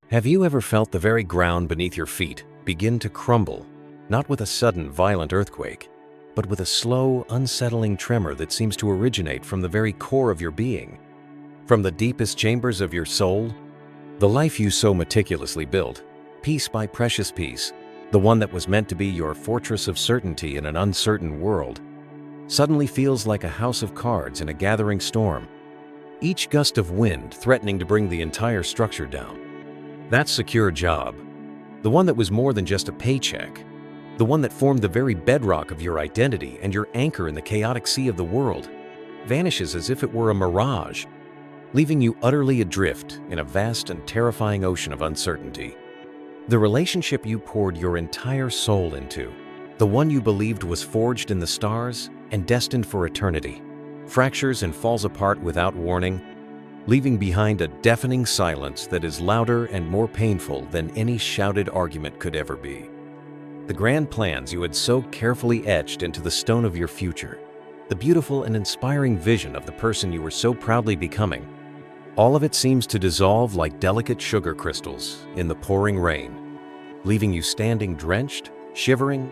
Have you ever felt the very ground beneath your feet begin to crumble, not with a sudden violent earthquake, but with a slow, unsettling tremor that seems to originate from the very core of your being? From the deepest chambers of your soul? The life you so meticulously built, piece by precious piece, the one that was meant to be your fortress of certainty in an uncertain world, suddenly feels like a house of cards in a gathering storm, each gust of wind threatening to bring the entire structure down. That secure job, the one that was more than just a paycheck, the one that formed the very bedrock of your identity and your anchor in the chaotic sea of the world, vanishes as if it were a mirage, leaving you utterly adrift in a vast and terrifying ocean of uncertainty. The relationship you poured your entire soul into, the one you believed was forged in the stars and destined for eternity, fractures and falls apart without warning, leaving behind a deafening silence that is louder and more painful than any shouted argument could ever be. The grand plans you had so carefully etched into the stone of your future, the beautiful and inspiring vision of the person you were so proudly becoming, all of it seems to dissolve like delicate sugar crystals in the pouring rain, leaving you standing drenched, shivering,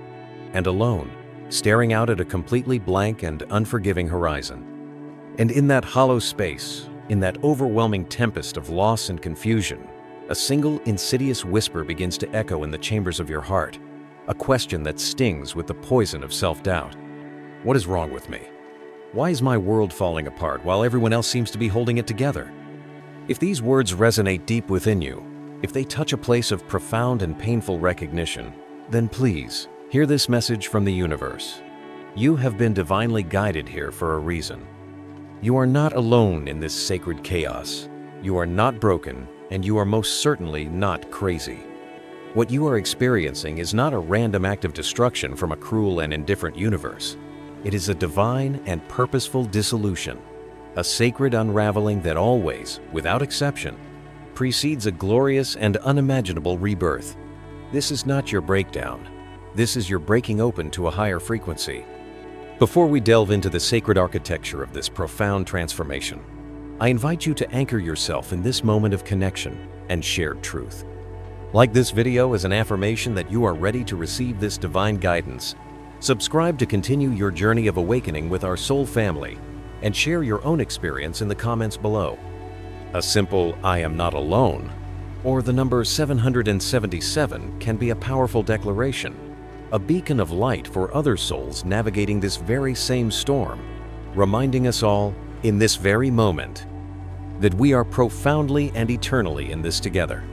and alone, staring out at a completely blank and unforgiving horizon. And in that hollow space, in that overwhelming tempest of loss and confusion, a single insidious whisper begins to echo in the chambers of your heart, a question that stings with the poison of self-doubt. What is wrong with me? Why is my world falling apart while everyone else seems to be holding it together? If these words resonate deep within you, if they touch a place of profound and painful recognition, then please, hear this message from the universe. You have been divinely guided here for a reason. You are not alone in this sacred chaos. You are not broken, and you are most certainly not crazy. What you are experiencing is not a random act of destruction from a cruel and indifferent universe. It is a divine and purposeful dissolution, a sacred unraveling that always, without exception, precedes a glorious and unimaginable rebirth. This is not your breakdown. This is your breaking open to a higher frequency. Before we delve into the sacred architecture of this profound transformation, I invite you to anchor yourself in this moment of connection and shared truth. Like this video as an affirmation that you are ready to receive this divine guidance, subscribe to continue your journey of awakening with our soul family, and share your own experience in the comments below. A simple "I am not alone" or the number 777 can be a powerful declaration, a beacon of light for other souls navigating this very same storm, reminding us all, in this very moment, that we are profoundly and eternally in this together.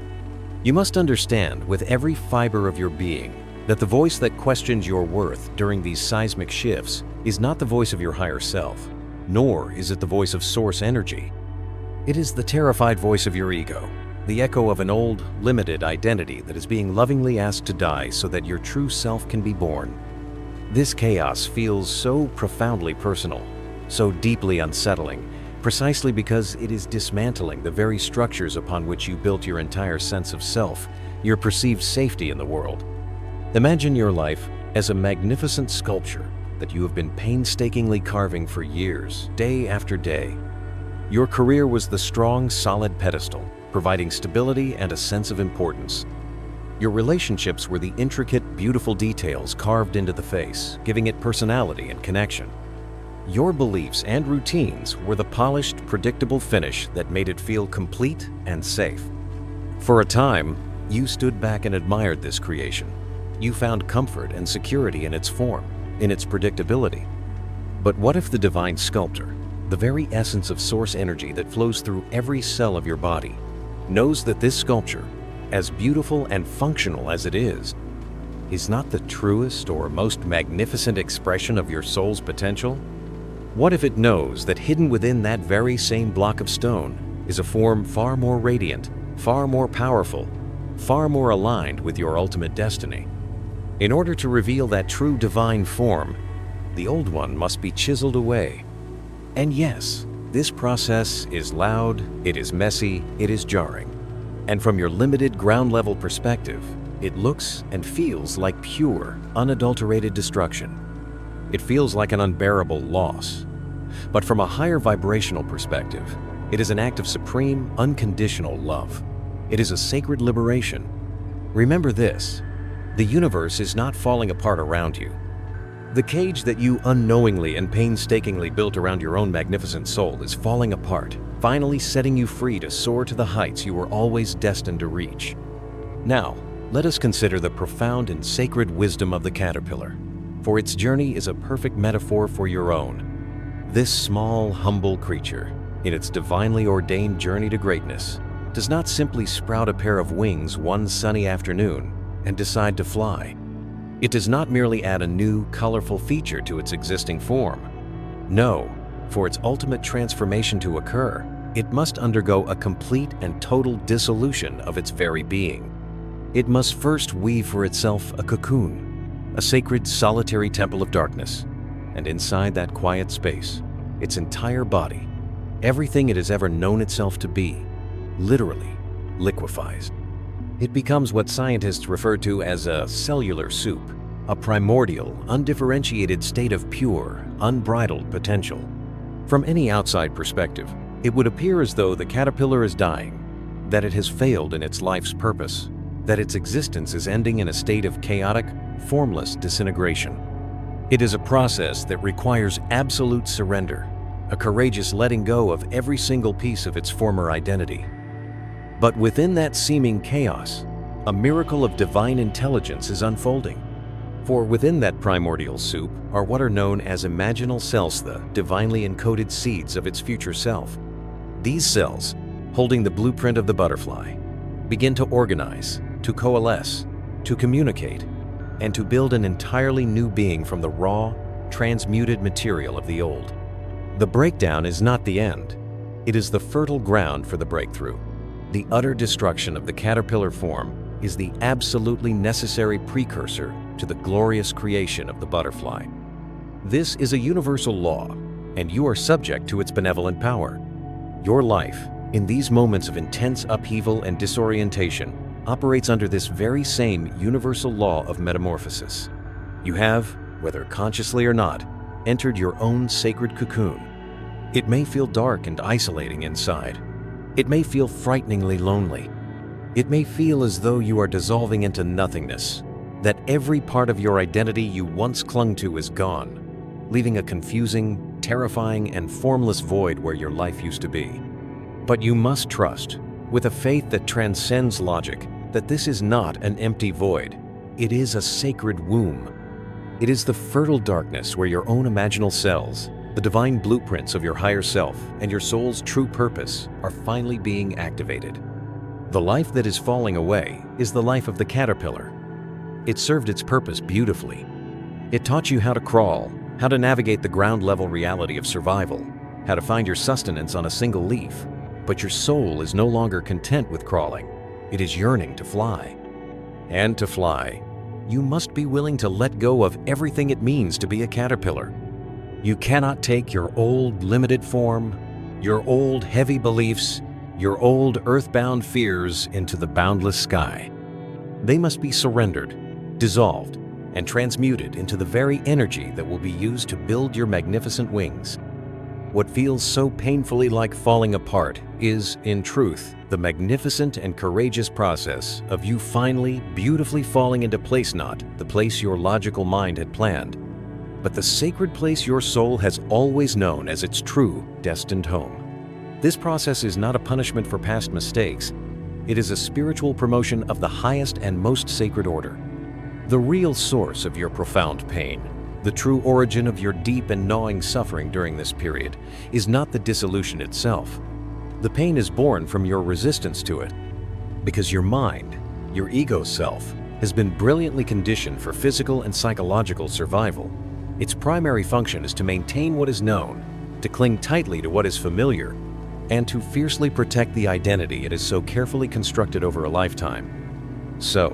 You must understand with every fiber of your being that the voice that questions your worth during these seismic shifts is not the voice of your higher self, nor is it the voice of source energy. It is the terrified voice of your ego, the echo of an old, limited identity that is being lovingly asked to die so that your true self can be born. This chaos feels so profoundly personal, so deeply unsettling, precisely because it is dismantling the very structures upon which you built your entire sense of self, your perceived safety in the world. Imagine your life as a magnificent sculpture that you have been painstakingly carving for years, day after day. Your career was the strong, solid pedestal, providing stability and a sense of importance. Your relationships were the intricate, beautiful details carved into the face, giving it personality and connection. Your beliefs and routines were the polished, predictable finish that made it feel complete and safe. For a time, you stood back and admired this creation. You found comfort and security in its form, in its predictability. But what if the divine sculptor, the very essence of source energy that flows through every cell of your body, knows that this sculpture, as beautiful and functional as it is not the truest or most magnificent expression of your soul's potential? What if it knows that hidden within that very same block of stone is a form far more radiant, far more powerful, far more aligned with your ultimate destiny? In order to reveal that true divine form, the old one must be chiseled away. And yes, this process is loud, it is messy, it is jarring. And from your limited ground-level perspective, it looks and feels like pure, unadulterated destruction. It feels like an unbearable loss. But from a higher vibrational perspective, it is an act of supreme, unconditional love. It is a sacred liberation. Remember this: the universe is not falling apart around you. The cage that you unknowingly and painstakingly built around your own magnificent soul is falling apart, finally setting you free to soar to the heights you were always destined to reach. Now, let us consider the profound and sacred wisdom of the caterpillar, for its journey is a perfect metaphor for your own. This small, humble creature, in its divinely ordained journey to greatness, does not simply sprout a pair of wings one sunny afternoon and decide to fly. It does not merely add a new, colorful feature to its existing form. No, for its ultimate transformation to occur, it must undergo a complete and total dissolution of its very being. It must first weave for itself a cocoon, a sacred, solitary temple of darkness, and inside that quiet space, its entire body, everything it has ever known itself to be, literally liquefies. It becomes what scientists refer to as a cellular soup, a primordial, undifferentiated state of pure, unbridled potential. From any outside perspective, it would appear as though the caterpillar is dying, that it has failed in its life's purpose, that its existence is ending in a state of chaotic, formless disintegration. It is a process that requires absolute surrender, a courageous letting go of every single piece of its former identity. But within that seeming chaos, a miracle of divine intelligence is unfolding. For within that primordial soup are what are known as imaginal cells, the divinely encoded seeds of its future self. These cells, holding the blueprint of the butterfly, begin to organize, to coalesce, to communicate, and to build an entirely new being from the raw, transmuted material of the old. The breakdown is not the end. It is the fertile ground for the breakthrough. The utter destruction of the caterpillar form is the absolutely necessary precursor to the glorious creation of the butterfly. This is a universal law, and you are subject to its benevolent power. Your life, in these moments of intense upheaval and disorientation, operates under this very same universal law of metamorphosis. You have, whether consciously or not, entered your own sacred cocoon. It may feel dark and isolating inside. It may feel frighteningly lonely. It may feel as though you are dissolving into nothingness, that every part of your identity you once clung to is gone, leaving a confusing, terrifying, and formless void where your life used to be. But you must trust, with a faith that transcends logic, that this is not an empty void. It is a sacred womb. It is the fertile darkness where your own imaginal cells, the divine blueprints of your higher self and your soul's true purpose are finally being activated. The life that is falling away is the life of the caterpillar. It served its purpose beautifully. It taught you how to crawl, how to navigate the ground-level reality of survival, how to find your sustenance on a single leaf. But your soul is no longer content with crawling. It is yearning to fly. And to fly, you must be willing to let go of everything it means to be a caterpillar. You cannot take your old limited form, your old heavy beliefs, your old earthbound fears into the boundless sky. They must be surrendered, dissolved, and transmuted into the very energy that will be used to build your magnificent wings. What feels so painfully like falling apart is, in truth, the magnificent and courageous process of you finally, beautifully falling into place, not the place your logical mind had planned, but the sacred place your soul has always known as its true, destined home. This process is not a punishment for past mistakes. It is a spiritual promotion of the highest and most sacred order. The real source of your profound pain, the true origin of your deep and gnawing suffering during this period, is not the dissolution itself. The pain is born from your resistance to it, because your mind, your ego self, has been brilliantly conditioned for physical and psychological survival. Its primary function is to maintain what is known, to cling tightly to what is familiar, and to fiercely protect the identity it has so carefully constructed over a lifetime. So,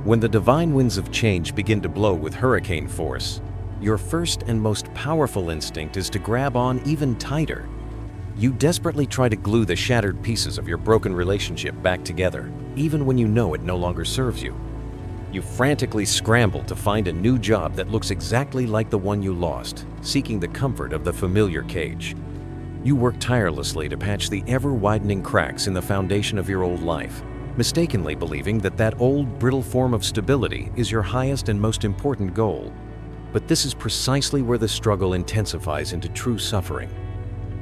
when the divine winds of change begin to blow with hurricane force, your first and most powerful instinct is to grab on even tighter. You desperately try to glue the shattered pieces of your broken relationship back together, even when you know it no longer serves you. You frantically scramble to find a new job that looks exactly like the one you lost, seeking the comfort of the familiar cage. You work tirelessly to patch the ever-widening cracks in the foundation of your old life. mistakenly believing that that old, brittle form of stability is your highest and most important goal. But this is precisely where the struggle intensifies into true suffering.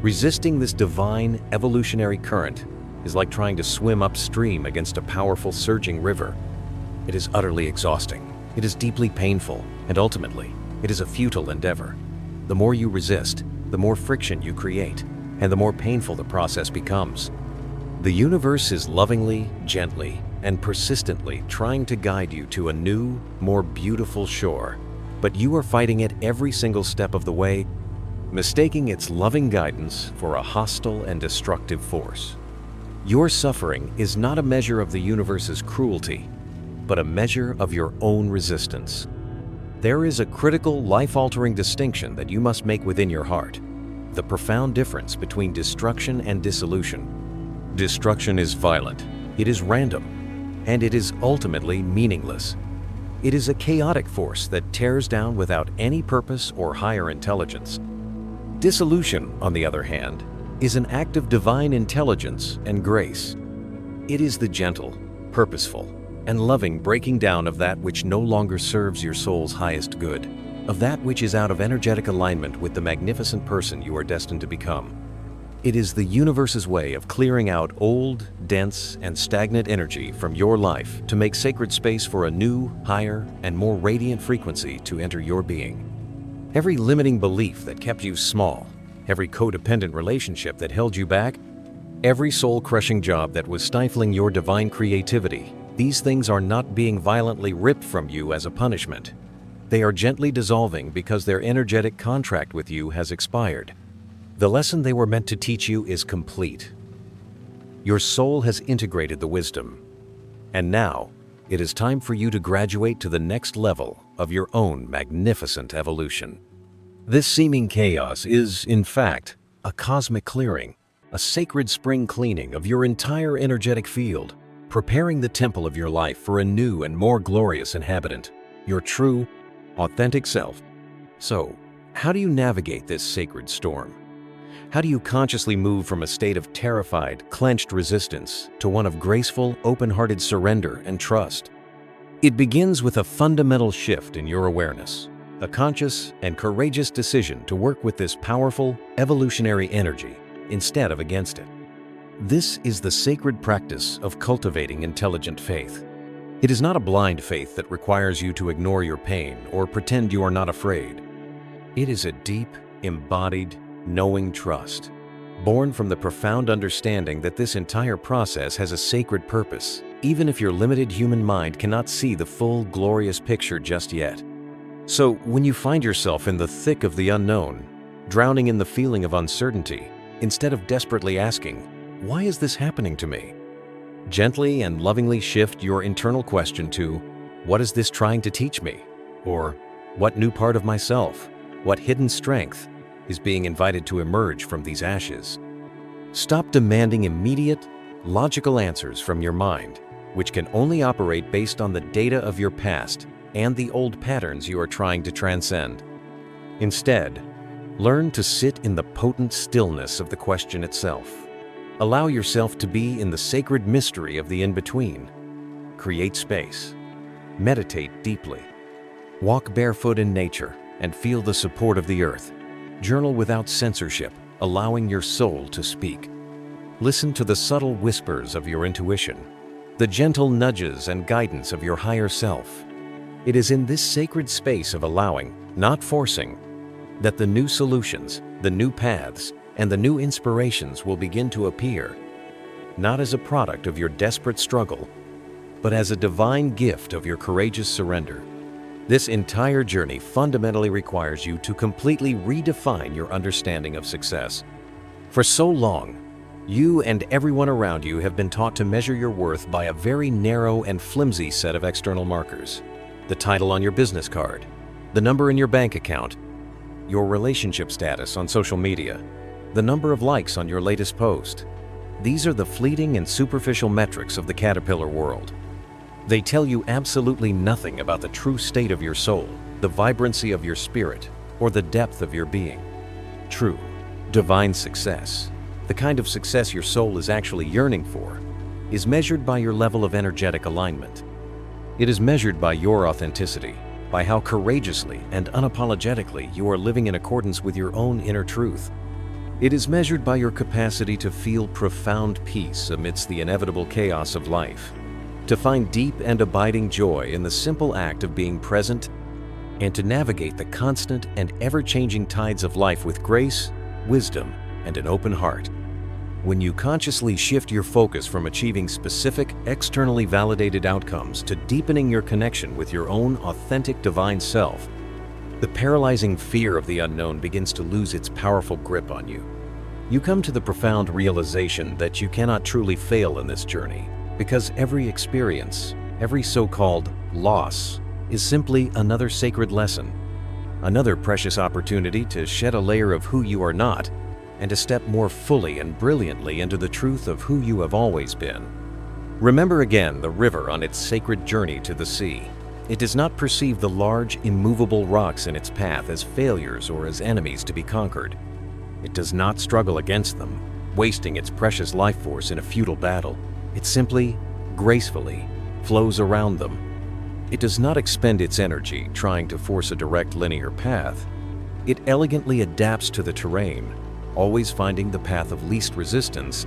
Resisting this divine, evolutionary current is like trying to swim upstream against a powerful, surging river. It is utterly exhausting. It is deeply painful, and ultimately, it is a futile endeavor. The more you resist, the more friction you create, and the more painful the process becomes. The universe is lovingly, gently, and persistently trying to guide you to a new, more beautiful shore, but you are fighting it every single step of the way, mistaking its loving guidance for a hostile and destructive force. Your suffering is not a measure of the universe's cruelty, but a measure of your own resistance. There is a critical, life-altering distinction that you must make within your heart: the profound difference between destruction and dissolution. Destruction is violent, it is random, and it is ultimately meaningless. It is a chaotic force that tears down without any purpose or higher intelligence. Dissolution, on the other hand, is an act of divine intelligence and grace. It is the gentle, purposeful, and loving breaking down of that which no longer serves your soul's highest good, of that which is out of energetic alignment with the magnificent person you are destined to become. It is the universe's way of clearing out old, dense, and stagnant energy from your life to make sacred space for a new, higher, and more radiant frequency to enter your being. Every limiting belief that kept you small, every codependent relationship that held you back, every soul-crushing job that was stifling your divine creativity, these things are not being violently ripped from you as a punishment. They are gently dissolving because their energetic contract with you has expired. The lesson they were meant to teach you is complete. Your soul has integrated the wisdom, and now it is time for you to graduate to the next level of your own magnificent evolution. This seeming chaos is, in fact, a cosmic clearing, a sacred spring cleaning of your entire energetic field, preparing the temple of your life for a new and more glorious inhabitant, your true, authentic self. So, how do you navigate this sacred storm? How do you consciously move from a state of terrified, clenched resistance to one of graceful, open-hearted surrender and trust? It begins with a fundamental shift in your awareness, a conscious and courageous decision to work with this powerful, evolutionary energy instead of against it. This is the sacred practice of cultivating intelligent faith. It is not a blind faith that requires you to ignore your pain or pretend you are not afraid. It is a deep, embodied, knowing trust, born from the profound understanding that this entire process has a sacred purpose, even if your limited human mind cannot see the full, glorious picture just yet. So, when you find yourself in the thick of the unknown, drowning in the feeling of uncertainty, instead of desperately asking, "Why is this happening to me?" gently and lovingly shift your internal question to, "What is this trying to teach me?" Or, "What new part of myself, what hidden strength is being invited to emerge from these ashes?" Stop demanding immediate, logical answers from your mind, which can only operate based on the data of your past and the old patterns you are trying to transcend. Instead, learn to sit in the potent stillness of the question itself. Allow yourself to be in the sacred mystery of the in-between. Create space. Meditate deeply. Walk barefoot in nature and feel the support of the earth. Journal without censorship, allowing your soul to speak. Listen to the subtle whispers of your intuition, the gentle nudges and guidance of your higher self. It is in this sacred space of allowing, not forcing, that the new solutions, the new paths, and the new inspirations will begin to appear, not as a product of your desperate struggle, but as a divine gift of your courageous surrender. This entire journey fundamentally requires you to completely redefine your understanding of success. For so long, you and everyone around you have been taught to measure your worth by a very narrow and flimsy set of external markers: the title on your business card, the number in your bank account, your relationship status on social media, the number of likes on your latest post. These are the fleeting and superficial metrics of the caterpillar world. They tell you absolutely nothing about the true state of your soul, the vibrancy of your spirit, or the depth of your being. True, divine success, the kind of success your soul is actually yearning for, is measured by your level of energetic alignment. It is measured by your authenticity, by how courageously and unapologetically you are living in accordance with your own inner truth. It is measured by your capacity to feel profound peace amidst the inevitable chaos of life, to find deep and abiding joy in the simple act of being present, and to navigate the constant and ever-changing tides of life with grace, wisdom, and an open heart. When you consciously shift your focus from achieving specific, externally validated outcomes to deepening your connection with your own authentic divine self, the paralyzing fear of the unknown begins to lose its powerful grip on you. You come to the profound realization that you cannot truly fail in this journey, because every experience, every so-called loss, is simply another sacred lesson, another precious opportunity to shed a layer of who you are not and to step more fully and brilliantly into the truth of who you have always been. Remember again the river on its sacred journey to the sea. It does not perceive the large, immovable rocks in its path as failures or as enemies to be conquered. It does not struggle against them, wasting its precious life force in a futile battle. It simply, gracefully, flows around them. It does not expend its energy trying to force a direct linear path. It elegantly adapts to the terrain, always finding the path of least resistance,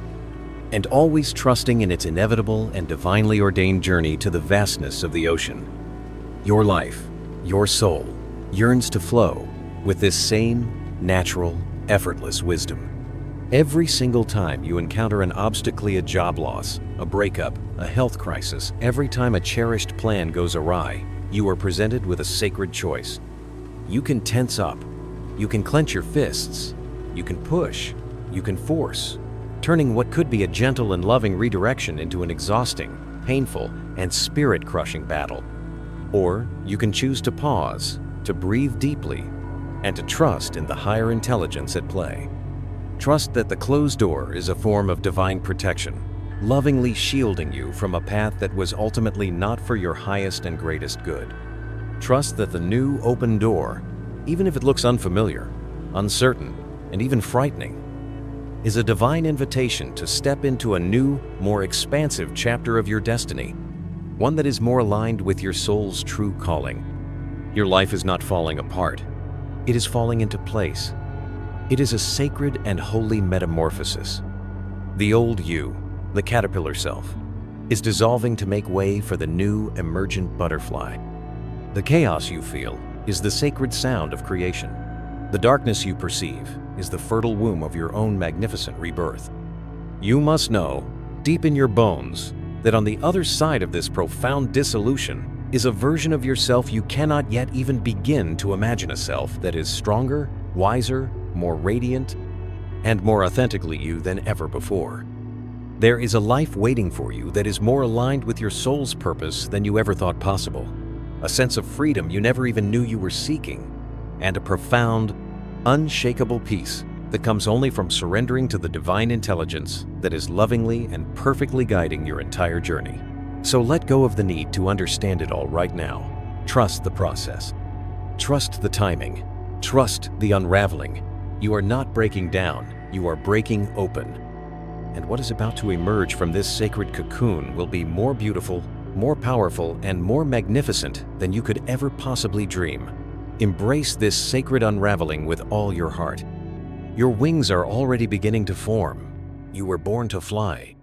and always trusting in its inevitable and divinely ordained journey to the vastness of the ocean. Your life, your soul, yearns to flow with this same natural, effortless wisdom. Every single time you encounter an obstacle, a job loss, a breakup, a health crisis, every time a cherished plan goes awry, you are presented with a sacred choice. You can tense up, you can clench your fists, you can push, you can force, turning what could be a gentle and loving redirection into an exhausting, painful, and spirit-crushing battle. Or you can choose to pause, to breathe deeply, and to trust in the higher intelligence at play. Trust that the closed door is a form of divine protection, lovingly shielding you from a path that was ultimately not for your highest and greatest good. Trust that the new open door, even if it looks unfamiliar, uncertain, and even frightening, is a divine invitation to step into a new, more expansive chapter of your destiny, one that is more aligned with your soul's true calling. Your life is not falling apart. It is falling into place. It is a sacred and holy metamorphosis. The old you, the caterpillar self, is dissolving to make way for the new, emergent butterfly. The chaos you feel is the sacred sound of creation. The darkness you perceive is the fertile womb of your own magnificent rebirth. You must know, deep in your bones, that on the other side of this profound dissolution is a version of yourself you cannot yet even begin to imagine, a self that is stronger, wiser, more radiant, and more authentically you than ever before. There is a life waiting for you that is more aligned with your soul's purpose than you ever thought possible, a sense of freedom you never even knew you were seeking, and a profound, unshakable peace that comes only from surrendering to the divine intelligence that is lovingly and perfectly guiding your entire journey. So let go of the need to understand it all right now. Trust the process. Trust the timing. Trust the unraveling. You are not breaking down, you are breaking open. And what is about to emerge from this sacred cocoon will be more beautiful, more powerful, and more magnificent than you could ever possibly dream. Embrace this sacred unraveling with all your heart. Your wings are already beginning to form. You were born to fly.